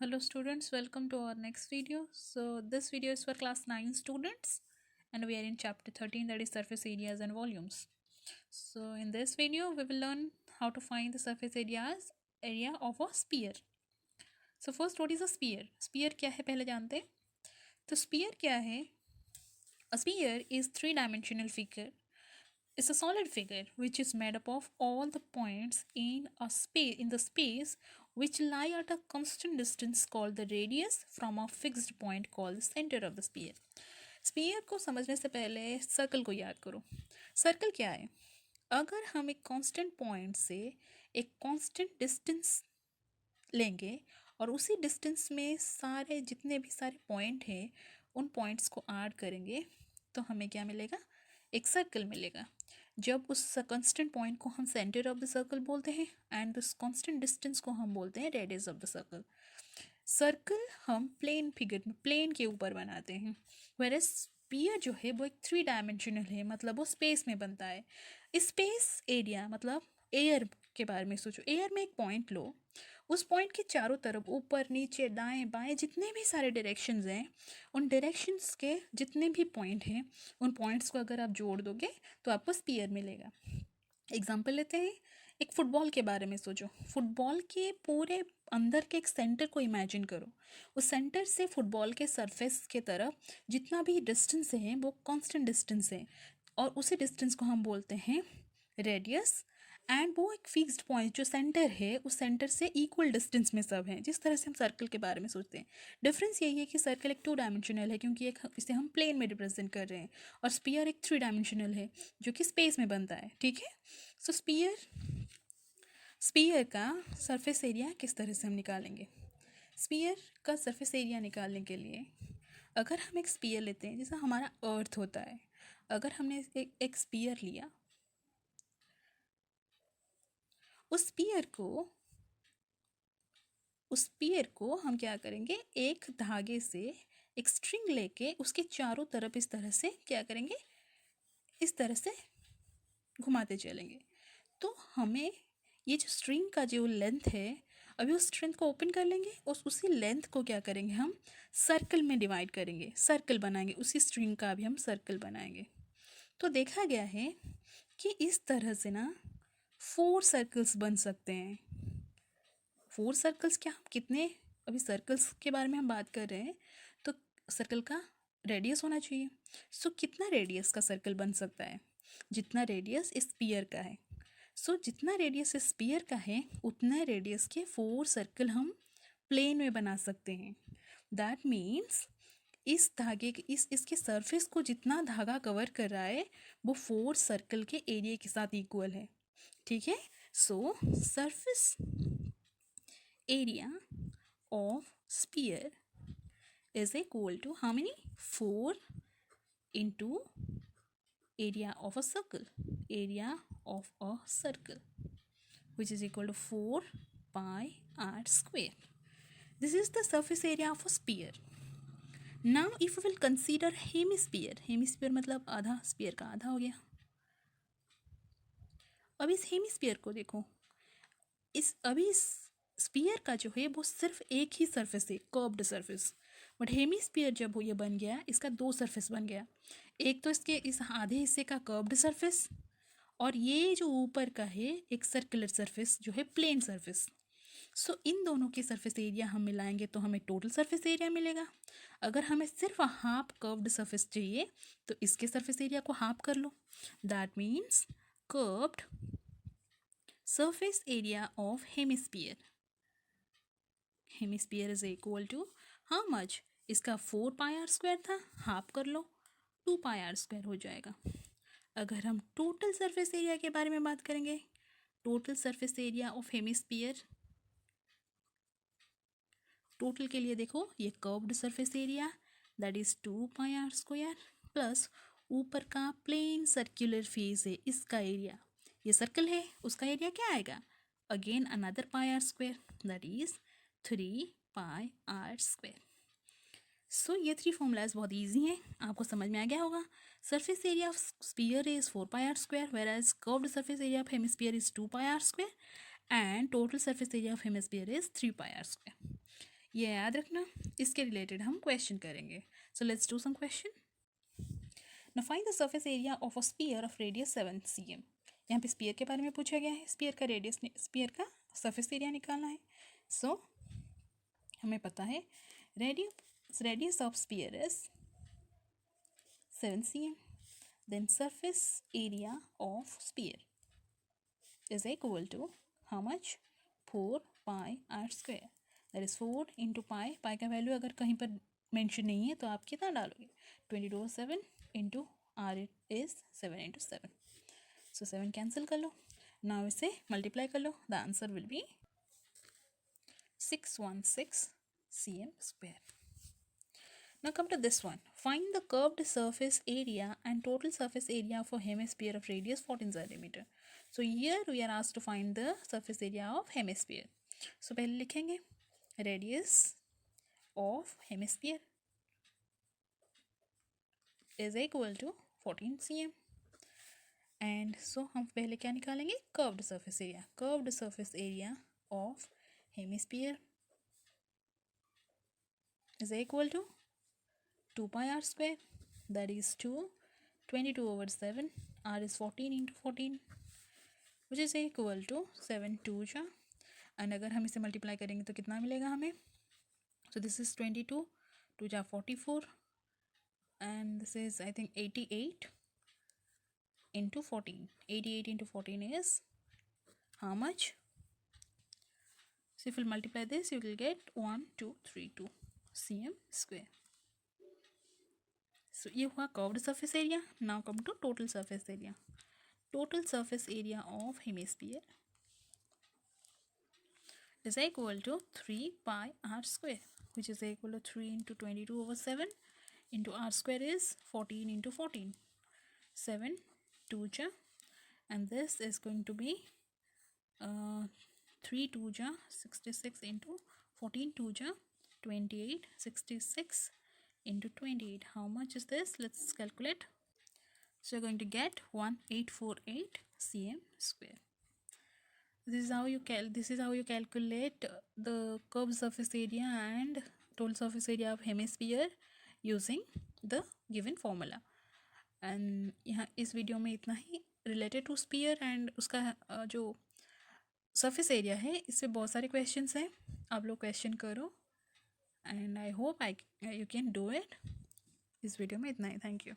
Hello students, welcome to our next video. So this video is for class 9 students and we are in chapter 13, that is surface areas and volumes. So in this video we will learn how to find the surface area of a sphere. So first, what is a sphere? Sphere क्या है पहले जानते हैं. तो sphere क्या है? A sphere is three-dimensional figure. It's a solid figure which is made up of all the points in the space which lie at a constant distance called the radius from a fixed point called the center of the sphere. Sphere को समझने से पहले circle को याद करो. Circle क्या है? अगर हम एक कांस्टेंट पॉइंट से एक कांस्टेंट डिस्टेंस लेंगे और उसी डिस्टेंस में सारे जितने भी सारे पॉइंट हैं उन पॉइंट्स को ऐड करेंगे तो हमें क्या मिलेगा? एक सर्कल मिलेगा. जब उस कांस्टेंट पॉइंट को हम सेंटर ऑफ द सर्कल बोलते हैं एंड उस कांस्टेंट डिस्टेंस को हम बोलते हैं radius of the circle. Circle हम प्लेन के ऊपर बनाते हैं, वेयर स्फीयर जो है वो एक थ्री डायमेंशनल है, मतलब वो स्पेस में बनता है. स्पेस एरिया मतलब एयर के बारे में सोचो. एयर में एक पॉइंट लो, उस पॉइंट के चारों तरफ ऊपर नीचे दाएं बाएं जितने भी सारे डायरेक्शंस हैं, उन डायरेक्शंस के जितने भी पॉइंट हैं उन पॉइंट्स को अगर आप जोड़ दोगे तो आपको स्फीयर मिलेगा. एग्जाम्पल लेते हैं. एक फुटबॉल के बारे में सोचो. फुटबॉल के पूरे अंदर के एक सेंटर को इमेजिन करो. उस सेंटर से फुटबॉल के सरफेस के तरफ जितना भी डिस्टेंस है वो कांस्टेंट डिस्टेंस है और उसी डिस्टेंस को हम बोलते हैं रेडियस. एंड वो एक फिक्स्ड पॉइंट जो सेंटर है उस सेंटर से इक्वल डिस्टेंस में सब हैं. जिस तरह से हम सर्कल के बारे में सोचते हैं, डिफरेंस यही है कि सर्कल एक टू डायमेंशनल है क्योंकि एक इसे हम प्लेन में रिप्रेजेंट कर रहे हैं, और स्पीयर एक थ्री डायमेंशनल है जो कि स्पेस में बनता है. ठीक है. सो स्पीयर का सरफेस एरिया किस तरह से हम निकालेंगे? स्पीयर का सरफेस एरिया निकालने के लिए अगर हम एक स्पीयर लेते हैं, जैसा हमारा अर्थ होता है, अगर हमने एक स्पीयर लिया, उस स्पीयर को हम क्या करेंगे, एक धागे से एक स्ट्रिंग लेके उसके चारों तरफ इस तरह से क्या करेंगे, इस तरह से घुमाते चलेंगे. तो हमें ये जो स्ट्रिंग का जो लेंथ है, अभी उस स्ट्रिंग को ओपन कर लेंगे और उसी लेंथ को क्या करेंगे, हम सर्कल में डिवाइड करेंगे, सर्कल बनाएंगे. उसी स्ट्रिंग का भी हम सर्कल बनाएंगे. तो देखा गया है कि इस तरह से ना 4 सर्कल्स बन सकते हैं. 4 सर्कल्स क्या, हम कितने, अभी सर्कल्स के बारे में हम बात कर रहे हैं तो सर्कल का रेडियस होना चाहिए. सो कितना रेडियस का सर्कल बन सकता है? जितना रेडियस स्पीयर का है. सो जितना रेडियस स्पीयर का है उतना रेडियस के 4 सर्कल हम प्लेन में बना सकते हैं. दैट मीन्स इस धागे के इसके सरफेस को जितना धागा कवर कर रहा है वो 4 सर्कल के एरिया के साथ इक्वल है. ठीक है. सो surface area of sphere is equal to how many? 4 into area of a circle, which is equal to 4 pi r square. This is the surface area of a sphere. Now if we will consider hemisphere मतलब आधा, spear का आधा हो गया. अब इस hemisphere को देखो. इस स्पीयर का जो है वो सिर्फ एक ही सरफेस है, कर्व्ड सरफेस. बट हेमिस्फीयर जब वो ये बन गया, इसका 2 सरफेस बन गया. एक तो इसके इस आधे हिस्से का कर्व्ड सरफेस, और ये जो ऊपर का है एक सर्कुलर सरफेस जो है प्लेन सरफेस. सो इन दोनों के सरफेस एरिया हम मिलाएंगे तो हमें टोटल सरफेस एरिया मिलेगा. अगर हमें सिर्फ हाफ कर्व्ड सरफेस चाहिए तो इसके सरफेस एरिया को हाफ कर लो. That means curved surface area of hemisphere is equal to how much? इसका 4 पाई आर स्क्वायर था, हाफ कर लो, 2 पाई आर स्क्वायर हो जाएगा. अगर हम टोटल सरफेस एरिया के बारे में बात करेंगे, total surface area of hemisphere, total के लिए देखो ये curved surface area that is 2 pi are square plus ऊपर का प्लेन सर्कुलर फेस है इसका एरिया, ये सर्कल है उसका एरिया क्या आएगा, again another pi are square that is 3 pi are square. So ये 3 फॉर्मूलाज बहुत इजी हैं, आपको समझ में आ गया होगा. Surface area of sphere is 4 pi are square, whereas curved surface area of hemisphere is 2 pi are square and total surface area of hemisphere is 3 pi are square. ये याद रखना, इसके रिलेटेड हम क्वेश्चन करेंगे. So let's do some question. Now find the surface area of a sphere of radius 7 cm. यहाँ पे sphere के बारे में पूछा गया है. स्फीयर का रेडियस, स्फीयर का सरफेस एरिया निकालना है. सो हमें पता है radius of sphere is 7 cm. Then surface area of sphere is equal to how much? 4 pi r square. That is 4 into pi. Pi का वैल्यू अगर कहीं पर मेंशन नहीं है तो आप कितना डालोगे? 22/7 into r is 7 into 7. So 7 cancel कर लो. Now इसे मल्टीप्लाई कर लो. The answer will be 616 cm square. Now come to this one. Find the curved surface area and total surface area for hemisphere of radius 14 cm. So here we are asked to find the surface area of hemisphere. So पहले लिखेंगे radius of hemisphere is equal to 14 cm. And so हम पहले क्या निकालेंगे? Curved surface area. Curved surface area of hemisphere is equal to 2 pi r square, that is 22/7. R is 14 into 14, which is equal to 7 2 जा. And अगर हम इसे multiply करेंगे तो कितना मिलेगा हमें? सो दिस इज 22, 2 जा 44, and this is I think 88 into 14. 88 into 14 is how much? So if you multiply this, you will get 1232 cm square. So ये हुआ curved surface area. Now come to total surface area. Total surface area of hemisphere is equal to 3 pi r square, which is equal to 3 into 22/7 into r square is 14 into 14. 7 2 ja, and this is going to be 3 2 ja 66 into 14 2 ja 28. 66 into 28, how much is this? Let's calculate. So you're going to get 1848 cm square. This is how you calculate the curved surface area and total surface area of hemisphere using the given formula. And यहाँ इस video में इतना ही related to sphere and उसका जो surface area है. इससे बहुत सारे क्वेश्चंस हैं. आप लोग क्वेश्चन करो and I hope you can do it. इस वीडियो में इतना ही. Thank you.